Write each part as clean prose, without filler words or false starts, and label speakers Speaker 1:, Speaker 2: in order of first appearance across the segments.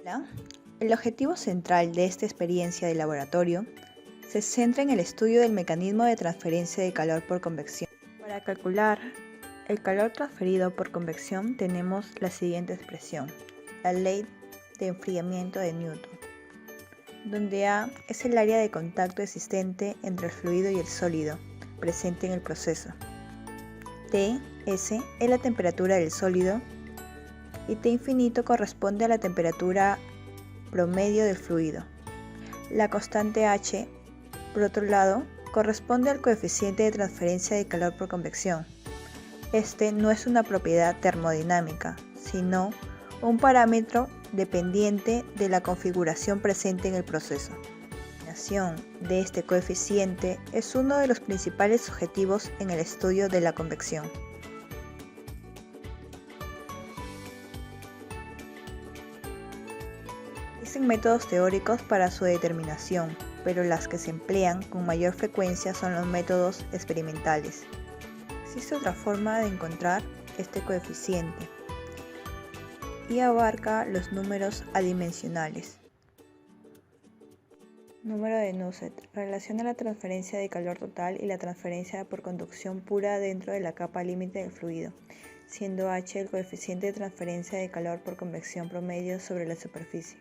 Speaker 1: Hola. El objetivo central de esta experiencia de laboratorio se centra en el estudio del mecanismo de transferencia de calor por convección. Para calcular el calor transferido por convección tenemos la siguiente expresión, la ley de enfriamiento de Newton, donde A es el área de contacto existente entre el fluido y el sólido presente en el proceso. T(S) es la temperatura del sólido y T infinito corresponde a la temperatura promedio del fluido. La constante H, por otro lado, corresponde al coeficiente de transferencia de calor por convección. Este no es una propiedad termodinámica, sino un parámetro dependiente de la configuración presente en el proceso. La determinación de este coeficiente es uno de los principales objetivos en el estudio de la convección. Existen métodos teóricos para su determinación, pero las que se emplean con mayor frecuencia son los métodos experimentales. Existe otra forma de encontrar este coeficiente y abarca los números adimensionales. Número de Nusselt relaciona la transferencia de calor total y la transferencia por conducción pura dentro de la capa límite del fluido, siendo H el coeficiente de transferencia de calor por convección promedio sobre la superficie.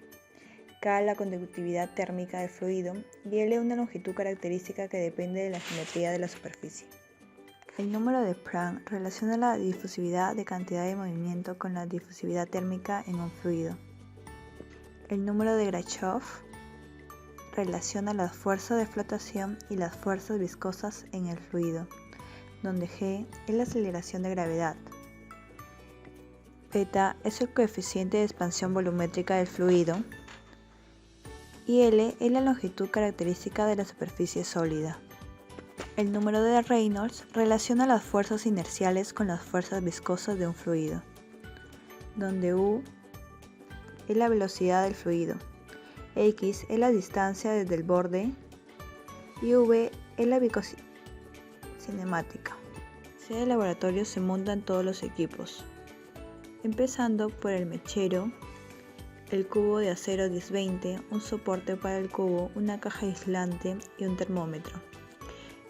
Speaker 1: K la conductividad térmica del fluido y L una longitud característica que depende de la geometría de la superficie. El número de Planck relaciona la difusividad de cantidad de movimiento con la difusividad térmica en un fluido. El número de Grachov relaciona las fuerzas de flotación y las fuerzas viscosas en el fluido, donde G es la aceleración de gravedad. Beta es el coeficiente de expansión volumétrica del fluido y L es la longitud característica de la superficie sólida. El número de Reynolds relaciona las fuerzas inerciales con las fuerzas viscosas de un fluido, donde U es la velocidad del fluido, X es la distancia desde el borde y V es la viscosidad cinemática. En el laboratorio se montan todos los equipos, empezando por el mechero, el cubo de acero 1020, un soporte para el cubo, una caja aislante y un termómetro.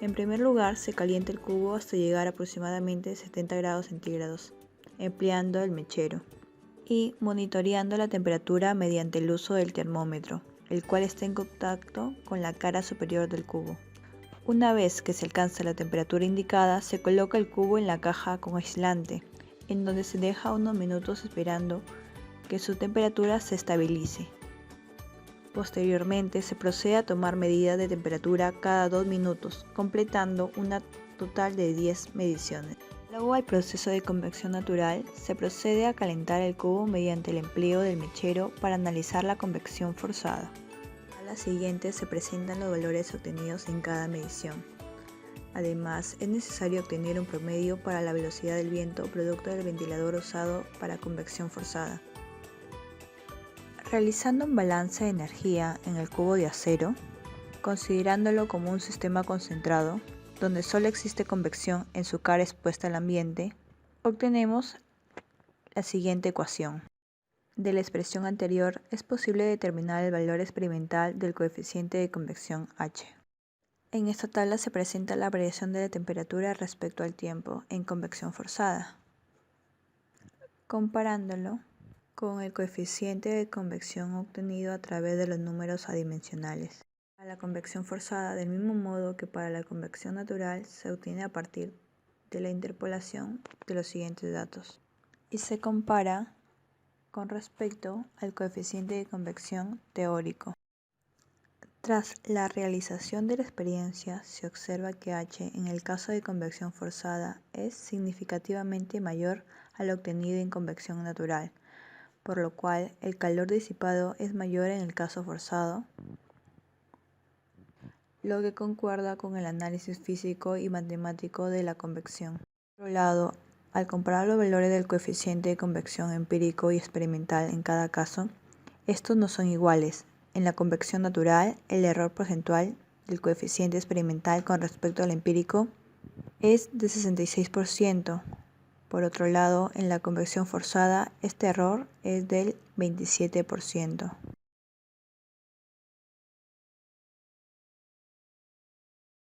Speaker 1: En primer lugar, se calienta el cubo hasta llegar a aproximadamente 70 grados centígrados, empleando el mechero y monitoreando la temperatura mediante el uso del termómetro, el cual está en contacto con la cara superior del cubo. Una vez que se alcanza la temperatura indicada, se coloca el cubo en la caja con aislante, en donde se deja unos minutos esperando que su temperatura se estabilice. Posteriormente se procede a tomar medidas de temperatura cada 2 minutos, completando una total de 10 mediciones. Luego al proceso de convección natural, se procede a calentar el cubo mediante el empleo del mechero para analizar la convección forzada. A la siguiente se presentan los valores obtenidos en cada medición. Además, es necesario obtener un promedio para la velocidad del viento producto del ventilador usado para convección forzada. Realizando un balance de energía en el cubo de acero, considerándolo como un sistema concentrado, donde solo existe convección en su cara expuesta al ambiente, obtenemos la siguiente ecuación. De la expresión anterior es posible determinar el valor experimental del coeficiente de convección H. En esta tabla se presenta la variación de la temperatura respecto al tiempo en convección forzada, comparándolo con el coeficiente de convección obtenido a través de los números adimensionales. Para la convección forzada, del mismo modo que para la convección natural, se obtiene a partir de la interpolación de los siguientes datos y se compara con respecto al coeficiente de convección teórico. Tras la realización de la experiencia, se observa que H en el caso de convección forzada es significativamente mayor al obtenido en convección natural, por lo cual el calor disipado es mayor en el caso forzado, lo que concuerda con el análisis físico y matemático de la convección. Por otro lado, al comparar los valores del coeficiente de convección empírico y experimental en cada caso, estos no son iguales. En la convección natural, el error porcentual del coeficiente experimental con respecto al empírico es de 66%, Por otro lado, en la convección forzada, este error es del 27%.